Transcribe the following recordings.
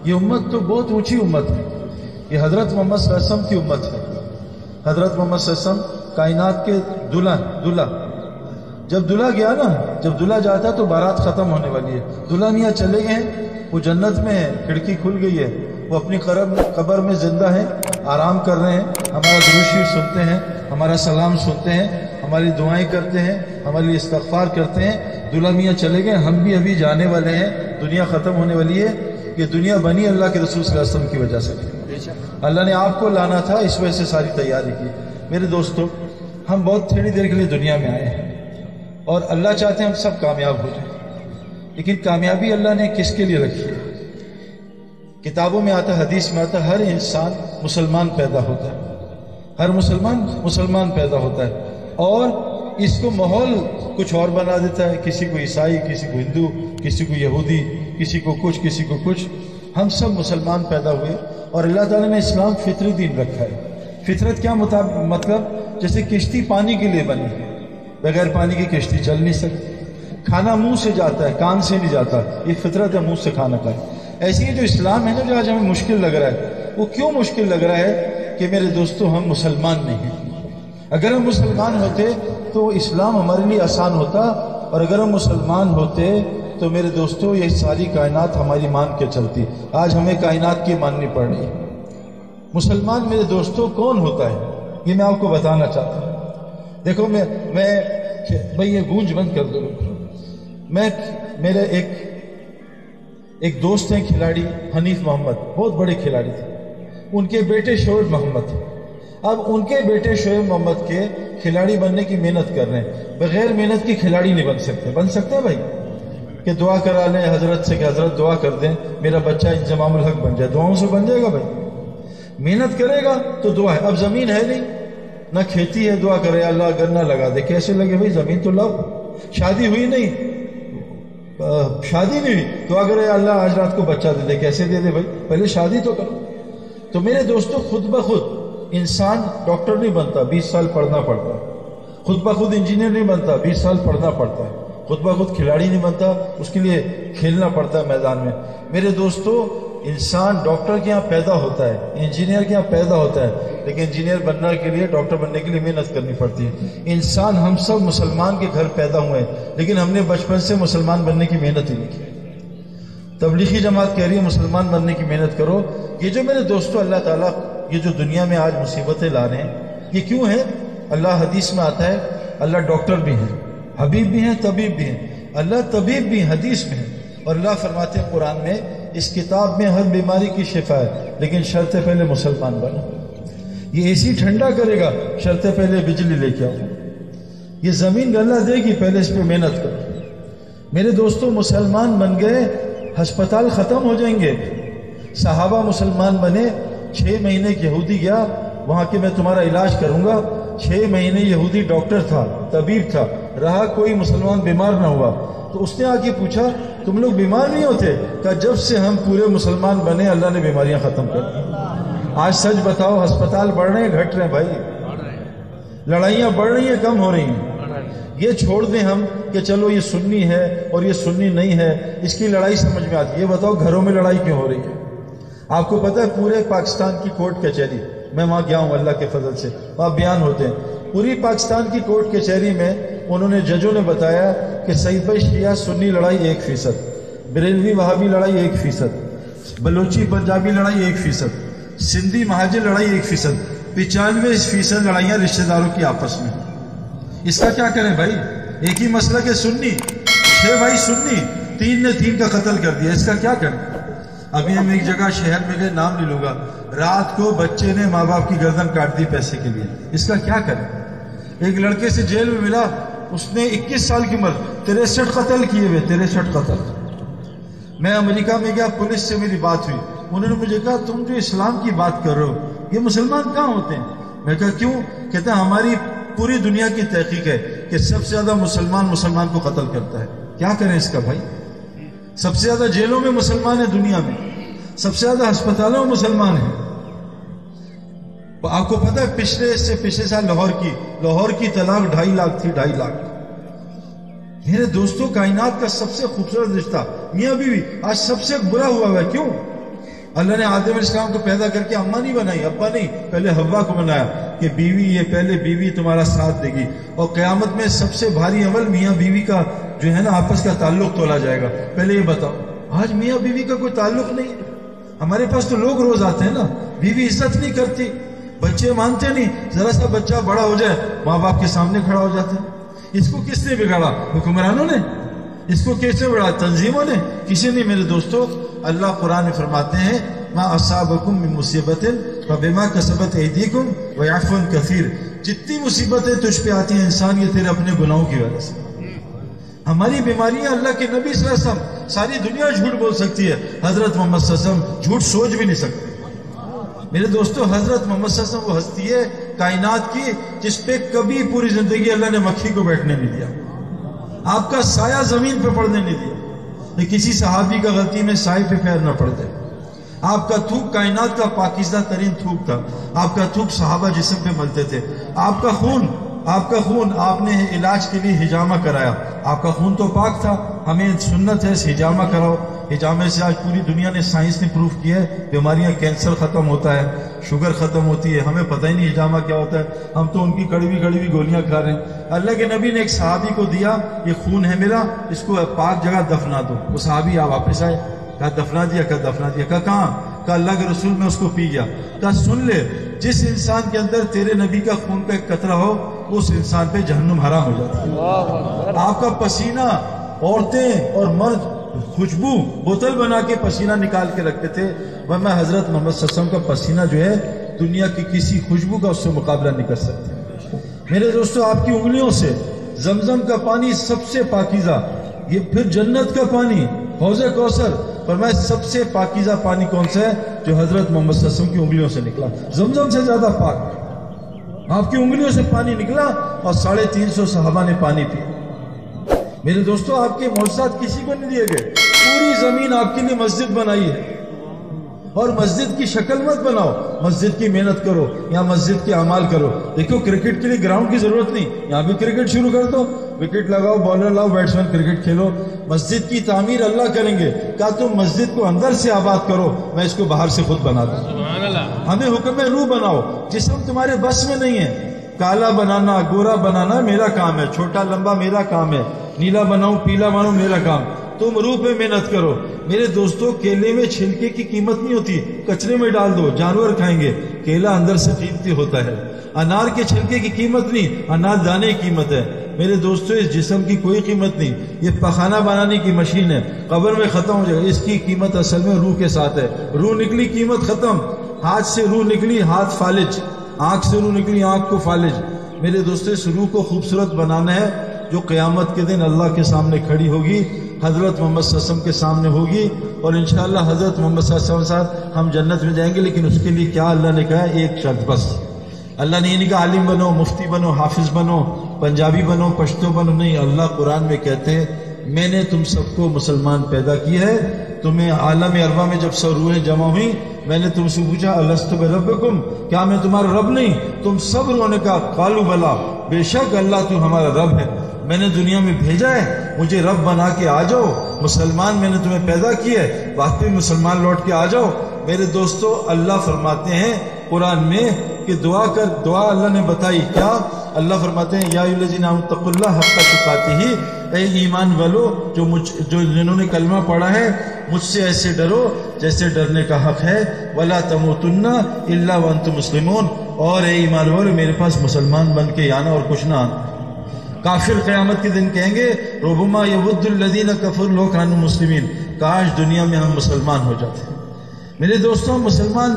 یہ امت تو بہت اونچی امت ہے، یہ حضرت محمد صلی اللہ علیہ وسلم کی امت ہے۔ حضرت محمد صلی اللہ علیہ وسلم کائنات کے دلہا جب دلہا گیا نا، جب دلہا جاتا تو بارات ختم ہونے والی ہے، دلہا میاں چلے گئے ہیں، وہ جنت میں ہے، کھڑکی کھل گئی ہے، وہ اپنی قبر میں زندہ ہیں، آرام کر رہے ہیں، ہمارا درود شریف سنتے ہیں، ہمارا سلام سنتے ہیں، ہماری دعائیں کرتے ہیں، ہمارے لیے استغفار کرتے ہیں۔ دلہا میاں چلے گئے، ہم بھی ابھی جانے والے ہیں، دنیا ختم ہونے والی ہے۔ یہ دنیا بنی اللہ کے رسول صلی اللہ علیہ وسلم کی وجہ سے، اللہ نے آپ کو لانا تھا، اس وجہ سے ساری تیاری کی۔ میرے دوستو، ہم بہت تھوڑی دیر کے لیے دنیا میں آئے ہیں اور اللہ چاہتے ہیں ہم سب کامیاب ہو جائیں، لیکن کامیابی اللہ نے کس کے لیے رکھی ہے؟ کتابوں میں آتا ہے، حدیث میں آتا ہے، ہر انسان مسلمان پیدا ہوتا ہے، ہر مسلمان پیدا ہوتا ہے، اور اس کو ماحول کچھ اور بنا دیتا ہے، کسی کو عیسائی، کسی کو ہندو، کسی کو یہودی، کسی کو کچھ، کسی کو کچھ۔ ہم سب مسلمان پیدا ہوئے، اور اللہ تعالیٰ نے اسلام فطری دین رکھا ہے۔ فطرت کیا مطلب؟ جیسے کشتی پانی کے لیے بنی ہے، بغیر پانی کی کشتی چل نہیں سکتی، کھانا منہ سے جاتا ہے، کان سے نہیں جاتا، یہ فطرت ہے، منہ سے کھانا کھائے۔ ایسے ہی جو اسلام ہے نا، جو آج ہمیں مشکل لگ رہا ہے، وہ کیوں مشکل لگ رہا ہے؟ کہ میرے دوستو، ہم مسلمان نہیں ہیں۔ اگر ہم مسلمان ہوتے تو اسلام ہمارے لیے آسان ہوتا، اور اگر ہم مسلمان ہوتے تو میرے دوستو یہ ساری کائنات ہماری مان کے چلتی۔ آج ہمیں کائنات کی ماننی پڑ رہی ہے۔ مسلمان میرے دوستو کون ہوتا ہے، یہ میں آپ کو بتانا چاہتا ہوں۔ دیکھو، میں بھائی یہ گونج بند کر دو۔ میرے ایک دوست ہیں کھلاڑی، حنیف محمد، بہت بڑے کھلاڑی تھے، ان کے بیٹے شعیب محمد۔ اب ان کے بیٹے شعیب محمد کے کھلاڑی بننے کی محنت کر رہے ہیں، بغیر محنت کی کھلاڑی نہیں بن سکتے بھائی، کہ دعا کرا لیں حضرت سے کہ حضرت دعا کر دیں میرا بچہ انضمام الحق بن جائے، دعاؤں سے بن جائے گا بھائی؟ محنت کرے گا تو دعا ہے۔ اب زمین ہے نہیں، نہ کھیتی ہے، دعا کرے اللہ گنا لگا دے، کیسے لگے بھائی؟ زمین تو لاؤ۔ شادی ہوئی نہیں، شادی نہیں ہوئی، دعا کرے اللہ آج رات کو بچہ دے دے، کیسے دے دے بھائی؟ پہلے شادی تو کرو۔ تو میرے دوستو، خود بخود انسان ڈاکٹر نہیں بنتا، 20 سال پڑھنا پڑتا ہے۔ خود بخود انجینئر نہیں بنتا، 20 سال پڑھنا پڑتا ہے۔ خود بخود کھلاڑی نہیں بنتا، اس کے لیے کھیلنا پڑتا ہے میدان میں۔ میرے دوستو، انسان ڈاکٹر کے یہاں پیدا ہوتا ہے، انجینئر کے یہاں پیدا ہوتا ہے، لیکن انجینئر بننے کے لیے، ڈاکٹر بننے کے لیے محنت کرنی پڑتی ہے۔ انسان، ہم سب مسلمان کے گھر پیدا ہوئے ہیں، لیکن ہم نے بچپن سے مسلمان بننے کی محنت ہی نہیں کی۔ تبلیغی جماعت کہہ رہی ہے مسلمان بننے کی محنت کرو۔ یہ جو میرے دوستو اللہ تعالیٰ یہ جو دنیا میں آج مصیبتیں لا رہے ہیں، یہ کیوں ہے؟ اللہ حدیث میں آتا ہے، اللہ ڈاکٹر بھی ہیں، حبیب بھی ہیں، طبیب بھی ہیں۔ اللہ طبیب بھی حدیث میں ہے، اور اللہ فرماتے ہیں قرآن میں، اس کتاب میں ہر بیماری کی شفا ہے، لیکن شرط پہلے مسلمان بنو۔ یہ اے سی ٹھنڈا کرے گا، شرط پہلے بجلی لے کے آؤ۔ یہ زمین اللہ دے گی، پہلے اس پہ محنت کرو۔ میرے دوستو، مسلمان بن گئے، ہسپتال ختم ہو جائیں گے۔ صحابہ مسلمان بنے، 6 مہینے یہودی گیا، وہاں کہ میں تمہارا علاج کروں گا۔ 6 مہینے یہودی ڈاکٹر تھا، طبیب تھا، رہا کوئی مسلمان بیمار نہ ہوا۔ تو اس نے آ کے پوچھا تم لوگ بیمار نہیں ہوتے؟ کہا جب سے ہم پورے مسلمان بنے اللہ نے بیماریاں ختم کر دی۔ آج سچ بتاؤ، ہسپتال بڑھ رہے ہیں گھٹ رہے ہیں بھائی؟ لڑائیاں بڑھ رہی ہیں کم ہو رہی ہیں؟ یہ چھوڑ دیں ہم کہ چلو یہ سنی ہے اور یہ سنی نہیں ہے، اس کی لڑائی سمجھ میں آتی ہے۔ یہ بتاؤ گھروں میں لڑائی کیوں ہو رہی ہے؟ آپ کو پتہ ہے پورے پاکستان کی کورٹ کچہری، میں وہاں گیا ہوں اللہ کے فضل سے، وہاں بیان ہوتے ہیں، پوری پاکستان کی کورٹ کچہری میں انہوں نے ججوں نے بتایا کہ سعید بھائی شیعہ سنی لڑائی 1%، بریلوی وہابی لڑائی 1%، بلوچی پنجابی لڑائی 1%، سندھی مہاجر لڑائی 1%، 95% لڑائیاں رشتہ داروں کی آپس میں۔ اس کا کیا کریں بھائی؟ ایک ہی مسئلہ کہ سنی، 6 بھائی سنی، 3 نے 3 کا قتل کر دیا، اس کا کیا کریں؟ ابھی ہم ایک جگہ شہر میں گئے، نام نہیں لوں گا، رات کو بچے نے ماں باپ کی گردن کاٹ دی پیسے کے لیے، اس کا کیا کریں؟ ایک لڑکے سے جیل میں ملا، اس نے 21 سال کی عمر 63 قتل کیے ہوئے، 63 قتل۔ میں امریکہ میں گیا، پولیس سے میری بات ہوئی، انہوں نے مجھے کہا تم جو اسلام کی بات کر رہے ہو یہ مسلمان کہاں ہوتے ہیں؟ میں کہا کیوں؟ کہتے ہیں ہماری پوری دنیا کی تحقیق ہے کہ سب سے زیادہ مسلمان کو قتل کرتا ہے۔ کیا کریں اس کا بھائی؟ سب سے زیادہ جیلوں میں مسلمان ہیں دنیا میں، سب سے زیادہ ہسپتالوں میں مسلمان ہیں۔ آپ کو پتہ ہے پچھلے سال لاہور کی طلاق 2.5 لاکھ تھی، 2.5 لاکھ۔ میرے دوستوں، کائنات کا سب سے خوبصورت رشتہ میاں بیوی آج سب سے برا ہوا ہے۔ کیوں؟ اللہ نے آدم علیہ السلام کو پیدا کر کے اماں نہیں بنائی، ابا نہیں، پہلے حوا کو بنایا کہ بیوی، یہ پہلے بیوی تمہارا ساتھ دے گی، اور قیامت میں سب سے بھاری عمل میاں بیوی کا جو ہے نا آپس کا تعلق تولا جائے گا۔ پہلے یہ بتاؤ، آج میاں بیوی کا کوئی تعلق نہیں ہے۔ ہمارے پاس تو لوگ روز آتے ہیں نا، بیوی عزت نہیں کرتی، بچے مانتے نہیں، ذرا سا بچہ بڑا ہو جائے ماں باپ کے سامنے کھڑا ہو جاتا ہے۔ اس کو کس نے بگاڑا؟ حکمرانوں نے؟ اس کو کیسے بگاڑا؟ تنظیموں نے؟ کسی نے۔ میرے دوستو، اللہ قرآن میں فرماتے ہیں ما اصابکم من مصیبت فبما کسبت ایدیکم ویعفو عن کثیر، جتنی مصیبتیں تجھ پہ آتی ہیں انسان، یہ تیرے اپنے گناہوں کی وجہ سے۔ ہماری بیماریاں اللہ کے نبی صلی اللہ علیہ وسلم، ساری دنیا جھوٹ بول سکتی ہے، حضرت محمد صلی اللہ علیہ وسلم جھوٹ سوچ بھی نہیں سکتے۔ میرے دوستو، حضرت محمد صلی اللہ علیہ وسلم وہ ہستی ہے کائنات کی جس پہ کبھی پوری زندگی اللہ نے مکھی کو بیٹھنے نہیں دیا، آپ کا سایہ زمین پہ پڑنے نہیں دیا۔ کسی صحابی کا غلطی میں سائے پہ پیر نہ پڑ دے۔ آپ کا تھوک کائنات کا پاکیزہ ترین تھوک تھا، آپ کا تھوک صحابہ جسم پہ ملتے تھے، آپ کا خون آپ نے علاج کے لیے حجامہ کرایا، آپ کا خون تو پاک تھا، ہمیں سنت ہے حجامہ کراؤ۔ حجامے سے آج پوری دنیا نے، سائنس نے پروف کیا ہے بیماریاں، کینسر ختم ہوتا ہے، شوگر ختم ہوتی ہے، ہمیں پتہ ہی نہیں حجامہ کیا ہوتا ہے، ہم تو ان کی کڑوی گولیاں کھا رہے ہیں۔ اللہ کے نبی نے ایک صحابی کو دیا، یہ خون ہے میرا، اس کو پاک جگہ دفنا دو۔ وہ صحابی آپ واپس آئے، کہا دفنا دیا، کہا کہاں؟ کہا اللہ کے رسول میں اس کو پی گیا۔ کہا سن لے، جس انسان کے اندر تیرے نبی کا خون کا ایک قطرہ ہو، اس انسان پہ جہنم حرام ہو جاتا ہے۔ آپ کا پسینہ، عورتیں اور مرد خوشبو بوتل بنا کے پسینہ نکال کے رکھتے تھے، ورنہ حضرت محمد صلی اللہ علیہ وسلم کا پسینہ جو ہے دنیا کی کسی خوشبو کا اس سے مقابلہ نہیں کر سکتے۔ میرے دوستو، آپ کی انگلیوں سے زمزم کا پانی سب سے پاکیزہ، یہ پھر جنت کا پانی، حوض کوثر، فرمایا سب سے پاکیزہ پانی کون سا ہے؟ جو حضرت محمد صلی اللہ علیہ وسلم کی انگلیوں سے نکلا، زمزم سے زیادہ پاک۔ آپ کی انگلیوں سے پانی نکلا اور 350 صحابہ نے پانی پیا۔ میرے دوستو، آپ کے معجزات کسی کو نہیں دیے گئے، پوری زمین آپ کے لیے مسجد بنائی ہے، اور مسجد کی شکل مت بناؤ، مسجد کی محنت کرو، یا مسجد کے اعمال کرو۔ دیکھو، کرکٹ کے لیے گراؤنڈ کی ضرورت نہیں، یہاں بھی کرکٹ شروع کر دو، وکٹ لگاؤ، بالر لاؤ، بیٹسمین کرکٹ کھیلو۔ مسجد کی تعمیر اللہ کریں گے، کہا تم مسجد کو اندر سے آباد کرو، میں اس کو باہر سے خود بنا دوں۔ ہمیں حکم روح بناؤ، جسم تمہارے بس میں نہیں ہے، کالا بنانا، گورا بنانا میرا کام ہے، چھوٹا لمبا میرا کام ہے، نیلا بناؤں پیلا بناؤں میرا کام، تم روح پہ محنت کرو۔ میرے دوستو، کیلے میں چھلکے کی قیمت نہیں ہوتی، کچرے میں ڈال دو، جانور کھائیں گے، کیلا اندر سے قیمتی ہوتا ہے۔ انار کے چھلکے کی قیمت نہیں، انار دانے کی قیمت ہے۔ میرے دوستو، اس جسم کی کوئی قیمت نہیں، یہ پخانہ بنانے کی مشین ہے، قبر میں ختم ہو جائے گا، اس کی قیمت اصل میں روح کے ساتھ ہے۔ روح نکلی، قیمت ختم، ہاتھ سے روح نکلی، ہاتھ فالج، آنکھ سے روح نکلی، آنکھ کو فالج۔ میرے دوستو، اس روح کو خوبصورت بنانا ہے جو قیامت کے دن اللہ کے سامنے کھڑی ہوگی، حضرت محمد صلی اللہ علیہ وسلم کے سامنے ہوگی، اور انشاءاللہ حضرت محمد صلی اللہ علیہ وسلم کے ساتھ ہم جنت میں جائیں گے۔ لیکن اس کے لیے کیا اللہ نے کہا ہے؟ ایک شرط بس۔ اللہ نے یہ نہیں کہا عالم بنو، مفتی بنو، حافظ بنو، پنجابی بنو، پشتو بنو، نہیں۔ اللہ قرآن میں کہتے ہیں میں نے تم سب کو مسلمان پیدا کیا ہے، تمہیں عالم ارواح میں جب سب روحیں جمع ہوئی، میں نے تم سے پوچھا الستو بربکم، کیا میں تمہارا رب نہیں؟ تم سب روحوں نے کہا قالوا بلا، بے شک اللہ تو ہمارا رب ہے، میں نے دنیا میں بھیجا ہے، مجھے رب بنا کے آ جاؤ، مسلمان میں نے تمہیں پیدا کیا ہے، واقعی مسلمان لوٹ کے آ جاؤ۔ میرے دوستو، اللہ فرماتے ہیں قرآن میں کہ دعا کر، دعا اللہ نے بتائی کیا؟ اللہ فرماتے ہیں یا ایھا الذین آمنوا اتقوا اللہ حق تقاتہ، اے ایمان والو جو جنہوں نے کلمہ پڑھا ہے، مجھ سے ایسے ڈرو جیسے ڈرنے کا حق ہے، ولا تموتن الا وانتم مسلمون، اور اے ایمان والو میرے پاس مسلمان بن کے آنا اور کچھ نہ آنا۔ کافر قیامت کے دن کہیں گے ربما یود الذین کفروا لو کانوا مسلمین، کاش دنیا میں ہم مسلمان ہو جاتے۔ میرے دوستوں، مسلمان،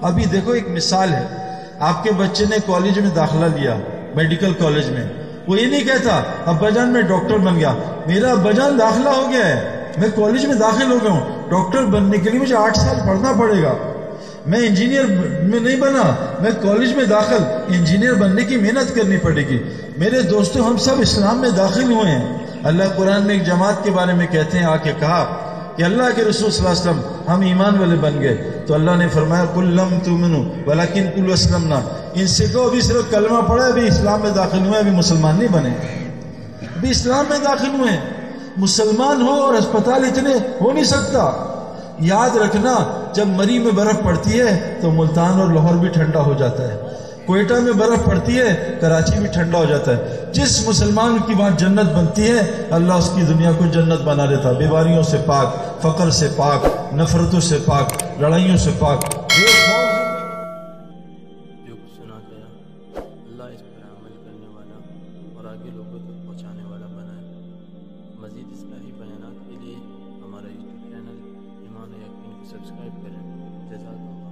ابھی دیکھو ایک مثال ہے، آپ کے بچے نے کالج میں داخلہ لیا، میڈیکل کالج میں، وہ یہ نہیں کہتا ابا جان میں ڈاکٹر بن گیا، میرا ابا جان داخلہ ہو گیا ہے، میں کالج میں داخل ہو گیا ہوں، ڈاکٹر بننے کے لیے مجھے 8 سال پڑھنا پڑے گا، میں انجینئر میں نہیں بنا، میں کالج میں داخل، انجینئر بننے کی محنت کرنی پڑے گی۔ میرے دوستو، ہم سب اسلام میں داخل ہوئے ہیں۔ اللہ قرآن میں ایک جماعت کے بارے میں کہتے ہیں، آ کے کہا کہ اللہ کے رسول صلی اللہ علیہ وسلم ہم ایمان والے بن گئے، تو اللہ نے فرمایا قل لم تؤمنوا ولکن قولوا اسلمنا، ان سے کہو ابھی صرف کلمہ پڑھا ہے، ابھی اسلام میں داخل ہوئے، ابھی مسلمان نہیں بنے، ابھی اسلام میں داخل ہوئے ہیں۔ مسلمان ہو اور ہسپتال اتنے ہو نہیں سکتا، یاد رکھنا جب مری میں برف پڑتی ہے تو ملتان اور لاہور بھی ٹھنڈا ہو جاتا ہے، کوئٹہ میں برف پڑتی ہے کراچی بھی ٹھنڈا ہو جاتا ہے۔ جس مسلمان کی وہاں جنت بنتی ہے اللہ اس کی دنیا کو جنت بنا دیتا، بیماریوں سے پاک، فقر سے پاک، نفرتوں سے پاک، لڑائیوں سے پاک۔ جو کچھ سنا گیا اللہ اس پر عمل کرنے والا اور آگے لوگوں تک پہنچانے والا بنائے۔ مزید اصلاحی بیانات کے لیے ہمارا یوٹیوب چینل ایمان و یقین کو سبسکرائب کریں۔ جزاک اللہ۔